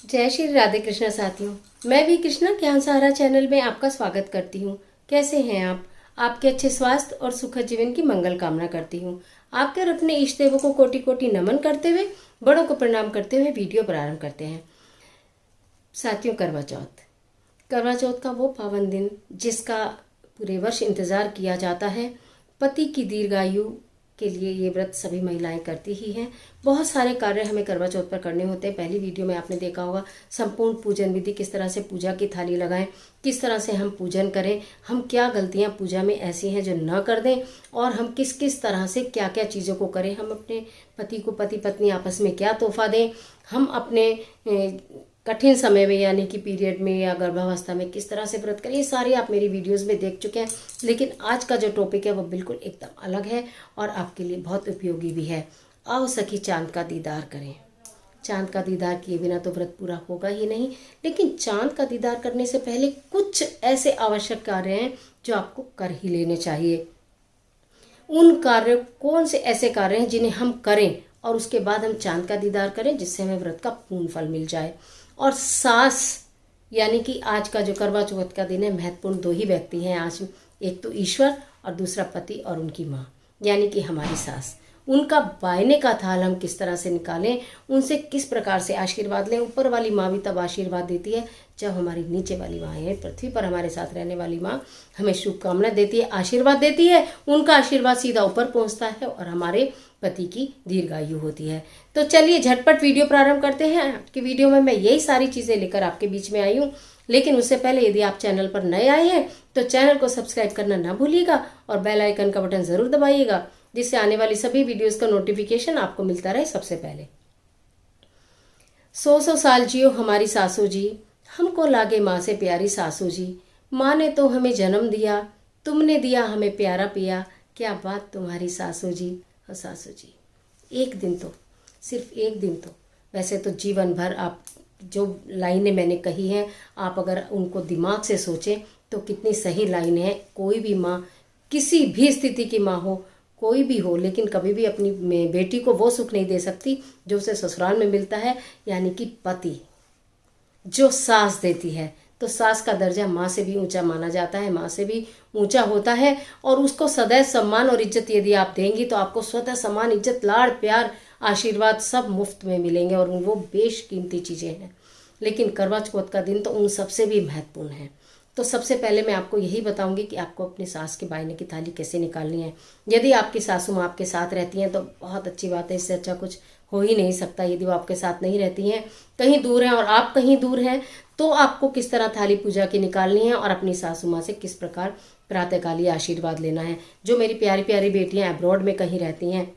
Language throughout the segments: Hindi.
जय श्री राधे कृष्णा साथियों। मैं भी कृष्णा ज्ञान सहारा चैनल में आपका स्वागत करती हूँ। कैसे हैं आप? आपके अच्छे स्वास्थ्य और सुखद जीवन की मंगल कामना करती हूँ। आपके और अपने इष्ट देवों को कोटि कोटि नमन करते हुए, बड़ों को प्रणाम करते हुए वीडियो प्रारंभ करते हैं। साथियों, करवा चौथ। करवा चौथ का वो पावन दिन जिसका पूरे वर्ष इंतजार किया जाता है। पति की दीर्घायु के लिए ये व्रत सभी महिलाएं करती ही हैं। बहुत सारे कार्य हमें करवा चौथ पर करने होते हैं। पहली वीडियो में आपने देखा होगा संपूर्ण पूजन विधि, किस तरह से पूजा की थाली लगाएं, किस तरह से हम पूजन करें, हम क्या गलतियां पूजा में ऐसी हैं जो न कर दें, और हम किस किस तरह से क्या क्या चीज़ों को करें, हम अपने पति को, पति पत्नी आपस में क्या तोहफा दें, हम अपने कठिन समय में यानी कि पीरियड में या गर्भावस्था में किस तरह से व्रत करें। ये सारे आप मेरी वीडियोस में देख चुके हैं। लेकिन आज का जो टॉपिक है वो बिल्कुल एकदम अलग है और आपके लिए बहुत उपयोगी भी है। आओ सखी चांद का दीदार करें। चांद का दीदार किए बिना तो व्रत पूरा होगा ही नहीं। लेकिन चांद का दीदार करने से पहले कुछ ऐसे आवश्यक कार्य हैं जो आपको कर ही लेने चाहिए। उन कार्य, कौन से ऐसे कार्य हैं जिन्हें हम करें और उसके बाद हम चांद का दीदार करें, जिससे हमें व्रत का पूर्ण फल मिल जाए। और सास, यानी कि आज का जो करवा चौथ का दिन है, महत्वपूर्ण दो ही व्यक्ति हैं आज। एक तो ईश्वर और दूसरा पति और उनकी माँ, यानी कि हमारी सास। उनका बायने का थाल हम किस तरह से निकालें, उनसे किस प्रकार से आशीर्वाद लें। ऊपर वाली माँ भी तब आशीर्वाद देती है जब हमारी नीचे वाली माँ है, पृथ्वी पर हमारे साथ रहने वाली माँ हमें शुभकामना देती है, आशीर्वाद देती है। उनका आशीर्वाद सीधा ऊपर पहुँचता है और हमारे पति की दीर्घायु होती है। तो चलिए झटपट वीडियो प्रारंभ करते हैं। आज की वीडियो में मैं यही सारी चीज़ें लेकर आपके बीच में आई हूँ। लेकिन उससे पहले यदि आप चैनल पर नए आए हैं तो चैनल को सब्सक्राइब करना ना भूलिएगा और बेल आइकन का बटन ज़रूर दबाइएगा, जिससे आने वाली सभी वीडियोस का नोटिफिकेशन आपको मिलता रहे सबसे पहले। 100 साल जियो हमारी सासू जी, हमको लागे माँ से प्यारी सासू जी। माँ ने तो हमें जन्म दिया, तुमने दिया हमें प्यारा पिया, क्या बात तुम्हारी सासू जी। और सासू जी, एक दिन तो, सिर्फ एक दिन तो, वैसे तो जीवन भर आप जो लाइनें मैंने कही हैं, आप अगर उनको दिमाग से सोचें तो कितनी सही लाइन है। कोई भी माँ, किसी भी स्थिति की माँ हो, कोई भी हो, लेकिन कभी भी अपनी बेटी को वो सुख नहीं दे सकती जो उसे ससुराल में मिलता है, यानी कि पति जो सास देती है। तो सास का दर्जा माँ से भी ऊंचा माना जाता है, माँ से भी ऊंचा होता है। और उसको सदैव सम्मान और इज्जत यदि आप देंगी तो आपको स्वतः सम्मान, इज्जत, लाड़, प्यार, आशीर्वाद सब मुफ्त में मिलेंगे और वो बेशकीमती चीज़ें हैं। लेकिन करवा चौथ का दिन तो उन सबसे भी महत्वपूर्ण है। तो सबसे पहले मैं आपको यही बताऊंगी कि आपको अपनी सास के बायने की थाली कैसे निकालनी है। यदि आपकी सासू माँ आपके साथ रहती हैं तो बहुत अच्छी बात है, इससे अच्छा कुछ हो ही नहीं सकता। यदि वो आपके साथ नहीं रहती हैं, कहीं दूर हैं और आप कहीं दूर हैं, तो आपको किस तरह थाली पूजा की निकालनी है और अपनी सासू माँ से किस प्रकार प्रातःकालीन आशीर्वाद लेना है। जो मेरी प्यारी प्यारी बेटियां अब्रॉड में कहीं रहती हैं,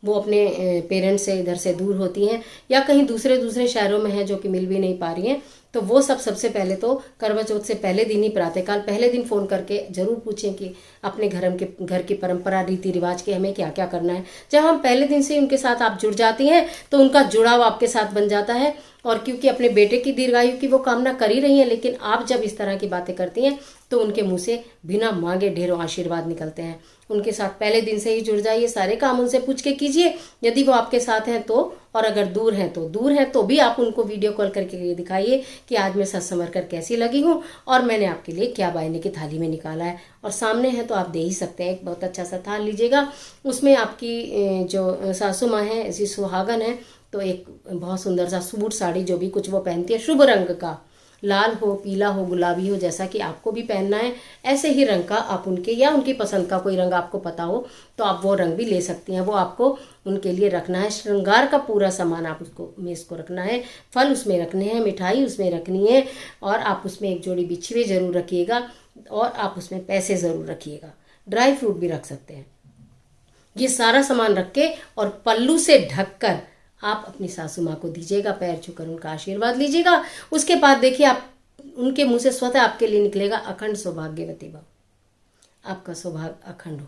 वो अपने पेरेंट्स से इधर से दूर होती हैं या कहीं दूसरे दूसरे शहरों में हैं जो कि मिल भी नहीं पा रही हैं, तो वो सब सबसे पहले तो करवा चौथ से पहले दिन ही प्रातःकाल पहले दिन फ़ोन करके जरूर पूछें कि अपने घर की परंपरा, रीति रिवाज के हमें क्या क्या करना है। जब हम पहले दिन से उनके साथ आप जुड़ जाती हैं तो उनका जुड़ाव आपके साथ बन जाता है। और क्योंकि अपने बेटे की दीर्घायु की वो कामना कर ही रही हैं, लेकिन आप जब इस तरह की बातें करती हैं तो उनके मुंह से बिना मांगे ढेरों आशीर्वाद निकलते हैं। उनके साथ पहले दिन से ही जुड़ जाइए, सारे काम उनसे पूछ के कीजिए यदि वो आपके साथ हैं तो। और अगर दूर हैं तो भी आप उनको वीडियो कॉल करके ये दिखाइए कि आज मैं सच संवर कर कैसी लगी हूँ और मैंने आपके लिए क्या बायने की थाली में निकाला है। और सामने है तो आप दे ही सकते हैं। एक बहुत अच्छा सा थाल लीजिएगा, उसमें आपकी जो सासू माँ है, ऐसी सुहागन है, तो एक बहुत सुंदर सा सूट, साड़ी, जो भी कुछ वो पहनती है, शुभ रंग का, लाल हो, पीला हो, गुलाबी हो, जैसा कि आपको भी पहनना है ऐसे ही रंग का आप उनके, या उनकी पसंद का कोई रंग आपको पता हो तो आप वो रंग भी ले सकती हैं। वो आपको उनके लिए रखना है। श्रृंगार का पूरा सामान आप उसको मेज को रखना है, फल उसमें रखने हैं, मिठाई उसमें रखनी है, और आप उसमें एक जोड़ी बिछुए जरूर रखिएगा और आप उसमें पैसे ज़रूर रखिएगा। ड्राई फ्रूट भी रख सकते हैं। ये सारा सामान रख के और पल्लू से ढककर आप अपनी सासू माँ को दीजिएगा, पैर छूकर उनका आशीर्वाद लीजिएगा। उसके बाद देखिए आप उनके मुंह से स्वतः आपके लिए निकलेगा अखंड सौभाग्यवती भव, आपका सौभाग्य अखंड हो।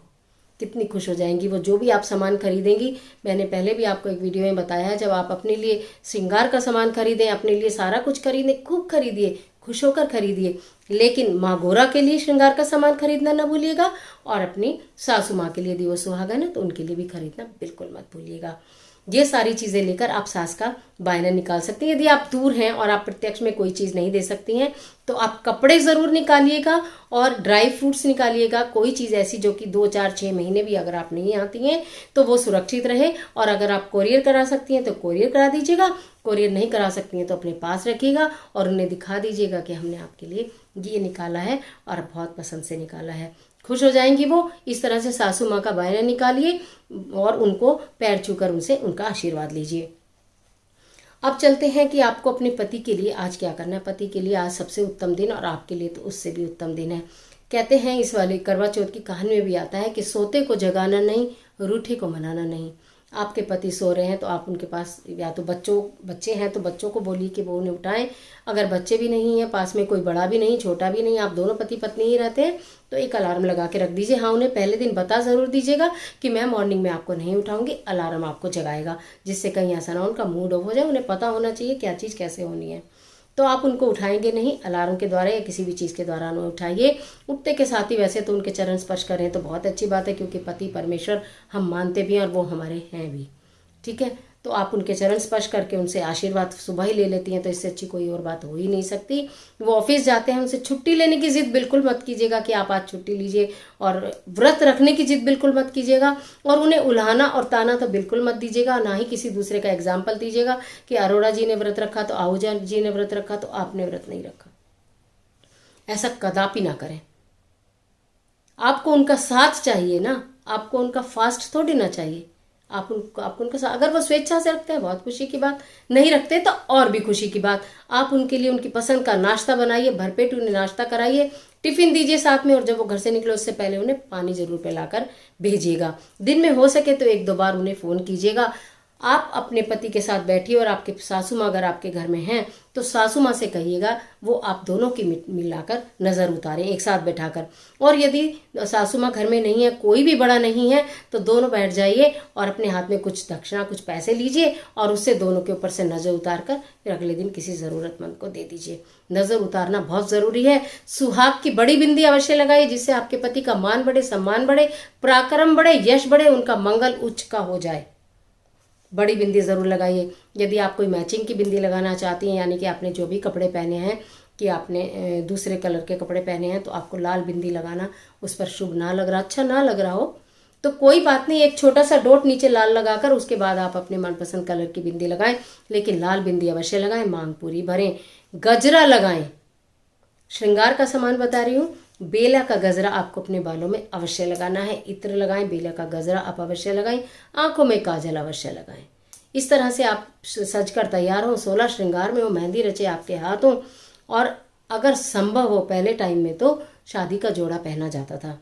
कितनी खुश हो जाएंगी वो। जो भी आप सामान खरीदेंगी, मैंने पहले भी आपको एक वीडियो में बताया है, जब आप अपने लिए श्रृंगार का सामान खरीदें, अपने लिए सारा कुछ खरीदें, खूब खरीदिए, खुश होकर खरीदिए, लेकिन माँ गोरा के लिए श्रृंगार का सामान खरीदना ना भूलिएगा और अपनी सासू माँ के लिए यदि वो सुहागन है तो उनके लिए भी खरीदना बिल्कुल मत भूलिएगा। ये सारी चीज़ें लेकर आप सास का बायना निकाल सकती हैं। यदि आप दूर हैं और आप प्रत्यक्ष में कोई चीज़ नहीं दे सकती हैं तो आप कपड़े ज़रूर निकालिएगा और ड्राई फ्रूट्स निकालिएगा, कोई चीज़ ऐसी जो कि 2 4 6 महीने भी अगर आप नहीं आती हैं तो वो सुरक्षित रहे। और अगर आप कोरियर करा सकती हैं तो कोरियर करा दीजिएगा, कोरियर नहीं करा सकती हैं तो अपने पास रखिएगा और उन्हें दिखा दीजिएगा कि हमने आपके लिए ये निकाला है और बहुत पसंद से निकाला है। खुश हो जाएंगी वो। इस तरह से सासू माँ का बायना निकालिए और उनको पैर छूकर उनसे उनका आशीर्वाद लीजिए। अब चलते हैं कि आपको अपने पति के लिए आज क्या करना है। पति के लिए आज सबसे उत्तम दिन और आपके लिए तो उससे भी उत्तम दिन है। कहते हैं इस वाले करवा चौथ की कहानी में भी आता है कि सोते को जगाना नहीं, रूठे को मनाना नहीं। आपके पति सो रहे हैं तो आप उनके पास, या तो बच्चे हैं तो बच्चों को बोलिए कि वो उन्हें उठाएं। अगर बच्चे भी नहीं हैं, पास में कोई बड़ा भी नहीं छोटा भी नहीं, आप दोनों पति पत्नी ही रहते हैं, तो एक अलार्म लगा के रख दीजिए। हाँ, उन्हें पहले दिन बता ज़रूर दीजिएगा कि मैं मॉर्निंग में आपको नहीं उठाऊंगी, अलार्म आपको जगाएगा, जिससे कहीं ऐसा ना उनका मूड ऑफ हो जाए। उन्हें पता होना चाहिए क्या चीज़ कैसे होनी है। तो आप उनको उठाएंगे नहीं, अलार्म के द्वारा या किसी भी चीज़ के द्वारा उन्हें उठाइए। उठते के साथ ही वैसे तो उनके चरण स्पर्श करें तो बहुत अच्छी बात है, क्योंकि पति परमेश्वर हम मानते भी हैं और वो हमारे हैं भी। ठीक है, तो आप उनके चरण स्पर्श करके उनसे आशीर्वाद सुबह ही ले लेती हैं, तो इससे अच्छी कोई और बात हो ही नहीं सकती। वो ऑफिस जाते हैं, उनसे छुट्टी लेने की जिद बिल्कुल मत कीजिएगा कि आप आज छुट्टी लीजिए, और व्रत रखने की जिद बिल्कुल मत कीजिएगा, और उन्हें उल्हाना और ताना तो बिल्कुल मत दीजिएगा। ना ही किसी दूसरे का एग्जाम्पल दीजिएगा कि अरोड़ा जी ने व्रत रखा तो आहूजा जी ने व्रत रखा तो आपने व्रत नहीं रखा। ऐसा कदापि ना करें। आपको उनका साथ चाहिए ना, आपको उनका फास्ट थोड़ी ना चाहिए। आपको उनका साथ, अगर वो स्वेच्छा से रखते हैं बहुत खुशी की बात, नहीं रखते तो और भी खुशी की बात। आप उनके लिए उनकी पसंद का नाश्ता बनाइए, भरपेट उन्हें नाश्ता कराइए, टिफिन दीजिए साथ में, और जब वो घर से निकले उससे पहले उन्हें पानी जरूर पिलाकर भेजिएगा। दिन में हो सके तो 1 2 बार उन्हें फ़ोन कीजिएगा। आप अपने पति के साथ बैठिए और आपके सासू माँ अगर आपके घर में हैं तो सासू माँ से कहिएगा वो आप दोनों की मिलाकर नज़र उतारें एक साथ बैठाकर। और यदि सासू माँ घर में नहीं है, कोई भी बड़ा नहीं है, तो दोनों बैठ जाइए और अपने हाथ में कुछ दक्षिणा, कुछ पैसे लीजिए और उससे दोनों के ऊपर से नज़र उतार कर फिर अगले दिन किसी ज़रूरतमंद को दे दीजिए। नज़र उतारना बहुत ज़रूरी है। सुहाग की बड़ी बिंदी अवश्य लगाइए, जिससे आपके पति का मान बढ़े, सम्मान बढ़े, पराक्रम बढ़े, यश बढ़े, उनका मंगल उच्च का हो जाए। बड़ी बिंदी ज़रूर लगाइए। यदि आप कोई मैचिंग की बिंदी लगाना चाहती हैं, यानी कि आपने जो भी कपड़े पहने हैं, कि आपने दूसरे कलर के कपड़े पहने हैं, तो आपको लाल बिंदी लगाना उस पर शुभ ना लग रहा, अच्छा ना लग रहा हो तो कोई बात नहीं, एक छोटा सा डॉट नीचे लाल लगाकर उसके बाद आप अपने मनपसंद कलर की बिंदी लगाएं, लेकिन लाल बिंदी अवश्य लगाएं। मांग पूरी भरें। गजरा लगाएं। श्रृंगार का सामान बता रही हूँ। बेला का गजरा आपको अपने बालों में अवश्य लगाना है। इत्र लगाएं, बेला का गजरा आप अवश्य लगाएं। आंखों में काजल अवश्य लगाएं। इस तरह से आप सजकर तैयार हो, 16 श्रृंगार में हो, मेहंदी रचे आपके हाथों, और अगर संभव हो पहले टाइम में तो शादी का जोड़ा पहना जाता था,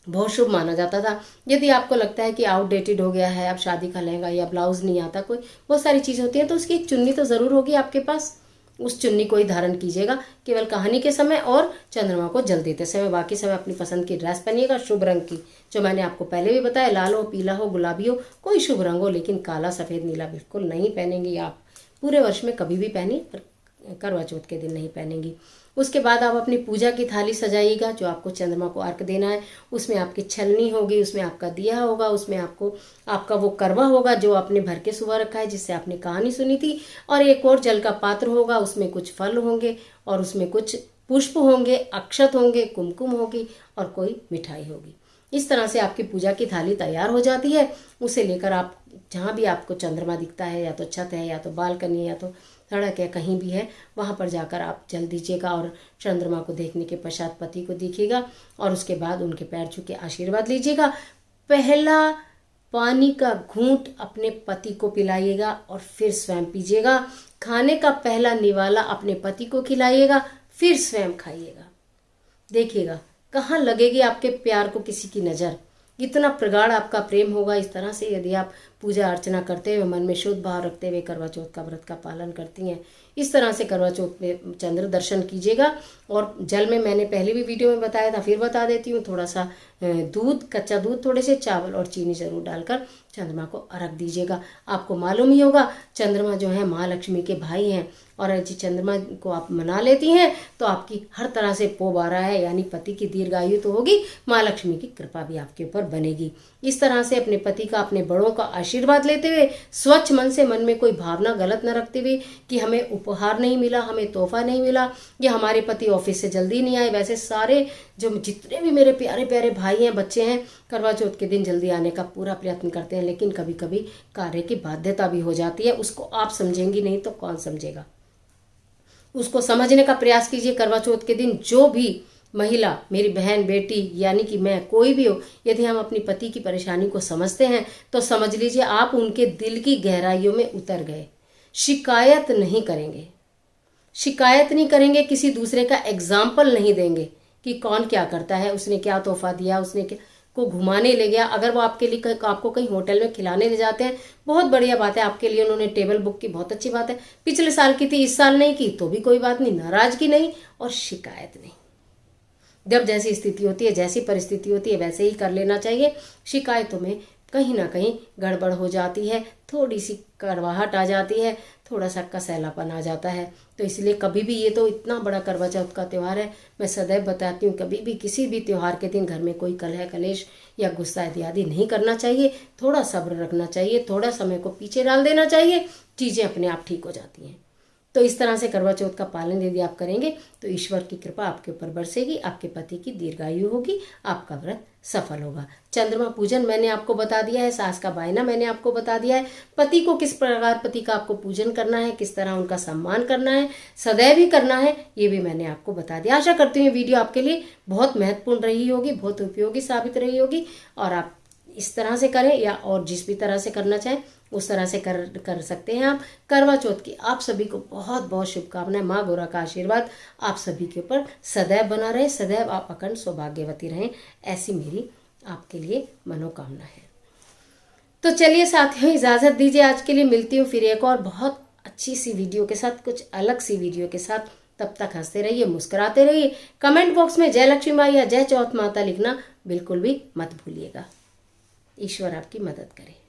बहुत शुभ माना जाता था। यदि आपको लगता है कि आउटडेटेड हो गया है, अब शादी का लहंगा या ब्लाउज नहीं आता, कोई बहुत सारी चीज़ होती है, तो उसकी एक चुन्नी तो ज़रूर होगी आपके पास। उस चुन्नी को ही धारण कीजिएगा केवल कहानी के समय और चंद्रमा को जल देते समय। बाकी समय अपनी पसंद की ड्रेस पहनिएगा, शुभ रंग की, जो मैंने आपको पहले भी बताया, लाल हो, पीला हो, गुलाबी हो, कोई शुभ रंग हो, लेकिन काला, सफ़ेद, नीला बिल्कुल नहीं पहनेंगी आप। पूरे वर्ष में कभी भी पहनिए, पर करवा चौथ के दिन नहीं पहनेंगी। उसके बाद आप अपनी पूजा की थाली सजाइएगा, जो आपको चंद्रमा को अर्घ देना है। उसमें आपकी छलनी होगी, उसमें आपका दिया होगा, उसमें आपका वो करवा होगा जो आपने भर के सुबह रखा है, जिससे आपने कहानी सुनी थी, और एक और जल का पात्र होगा, उसमें कुछ फल होंगे और उसमें कुछ पुष्प होंगे, अक्षत होंगे, कुमकुम होगी और कोई मिठाई होगी। इस तरह से आपकी पूजा की थाली तैयार हो जाती है। उसे लेकर आप जहाँ भी आपको चंद्रमा दिखता है, या तो छत है, या तो बालकनी है, या तो सड़क है, कहीं भी है, वहाँ पर जाकर आप जल दीजिएगा और चंद्रमा को देखने के पश्चात पति को देखिएगा और उसके बाद उनके पैर छू के आशीर्वाद लीजिएगा। पहला पानी का घूंट अपने पति को पिलाइएगा और फिर स्वयं पीजिएगा। खाने का पहला निवाला अपने पति को खिलाइएगा, फिर स्वयं खाइएगा। देखिएगा कहाँ लगेगी आपके प्यार को किसी की नज़र, इतना प्रगाढ़ आपका प्रेम होगा। इस तरह से यदि आप पूजा अर्चना करते हुए, मन में शुद्ध भाव रखते हुए करवा चौथ का व्रत का पालन करती हैं, इस तरह से करवा चौथ में चंद्र दर्शन कीजिएगा। और जल में मैंने पहले भी वीडियो में बताया था, फिर बता देती हूँ, थोड़ा सा दूध, कच्चा दूध, थोड़े से चावल और चीनी जरूर डालकर चंद्रमा को अर्घ दीजिएगा। आपको मालूम ही होगा चंद्रमा जो है महालक्ष्मी के भाई हैं, और यदि चंद्रमा को आप मना लेती हैं तो आपकी हर तरह से पोब आ रहा है, यानी पति की दीर्घायु तो होगी, महालक्ष्मी की कृपा भी आपके ऊपर बनेगी। इस तरह से अपने पति का, अपने बड़ों का आशीर्वाद लेते हुए, स्वच्छ मन से, मन में कोई भावना गलत न रखते हुए कि हमें उपहार नहीं मिला, हमें तोहफा नहीं मिला, या हमारे पति ऑफिस से जल्दी नहीं आए। वैसे सारे जो जितने भी मेरे प्यारे प्यारे भाई हैं, बच्चे हैं, करवा चौथ के दिन जल्दी आने का पूरा प्रयत्न करते हैं, लेकिन कभी कभी कार्य की बाध्यता भी हो जाती है। उसको आप समझेंगी नहीं तो कौन समझेगा। उसको समझने का प्रयास कीजिए। करवा चौथ के दिन जो भी महिला, मेरी बहन, बेटी, यानी कि मैं, कोई भी हो, यदि हम अपनी पति की परेशानी को समझते हैं तो समझ लीजिए आप उनके दिल की गहराइयों में उतर गए। शिकायत नहीं करेंगे, शिकायत नहीं करेंगे, किसी दूसरे का एग्जाम्पल नहीं देंगे कि कौन क्या करता है, उसने क्या तोहफा दिया, उसने क्या को घुमाने ले गया। अगर वो आपके लिए आपको कहीं होटल में खिलाने ले जाते हैं, बहुत बढ़िया बात है, आपके लिए उन्होंने टेबल बुक की, बहुत अच्छी बात है। पिछले साल की थी, इस साल नहीं की तो भी कोई बात नहीं, नाराजगी नहीं और शिकायत नहीं। जब जैसी स्थिति होती है, जैसी परिस्थिति होती है, वैसे ही कर लेना चाहिए। शिकायतों में कहीं ना कहीं गड़बड़ हो जाती है, थोड़ी सी कड़वाहट आ जाती है, थोड़ा सा कसैलापन आ जाता है। तो इसलिए कभी भी, ये तो इतना बड़ा करवा चौथ का त्यौहार है, मैं सदैव बताती हूँ, कभी भी किसी भी त्यौहार के दिन घर में कोई कलह कलेश या गुस्सा इत्यादि नहीं करना चाहिए। थोड़ा सब्र रखना चाहिए, थोड़ा समय को पीछे डाल देना चाहिए, चीज़ें अपने आप ठीक हो जाती हैं। तो इस तरह से करवा चौथ का पालन यदि आप करेंगे तो ईश्वर की कृपा आपके ऊपर बरसेगी, आपके पति की दीर्घायु होगी, आपका व्रत सफल होगा। चंद्रमा पूजन मैंने आपको बता दिया है, सास का बायना मैंने आपको बता दिया है, पति को किस प्रकार पति का आपको पूजन करना है, किस तरह उनका सम्मान करना है, सदैव ही करना है, ये भी मैंने आपको बता दिया। आशा करती हूँ ये वीडियो आपके लिए बहुत महत्वपूर्ण रही होगी, बहुत उपयोगी साबित रही होगी, और आप इस तरह से करें या और जिस भी तरह से करना चाहें उस तरह से कर सकते हैं आप। करवा चौथ की आप सभी को बहुत बहुत शुभकामनाएं। माँ गौरा का आशीर्वाद आप सभी के ऊपर सदैव बना रहे, सदैव आप अखंड सौभाग्यवती रहें, ऐसी मेरी आपके लिए मनोकामना है। तो चलिए साथियों, इजाज़त दीजिए आज के लिए। मिलती हूँ फिर एक और बहुत अच्छी सी वीडियो के साथ, कुछ अलग सी वीडियो के साथ। तब तक हंसते रहिए, मुस्कुराते रहिए। कमेंट बॉक्स में जय लक्ष्मी माँ या जय चौथ माता लिखना बिल्कुल भी मत भूलिएगा। ईश्वर आपकी मदद करे।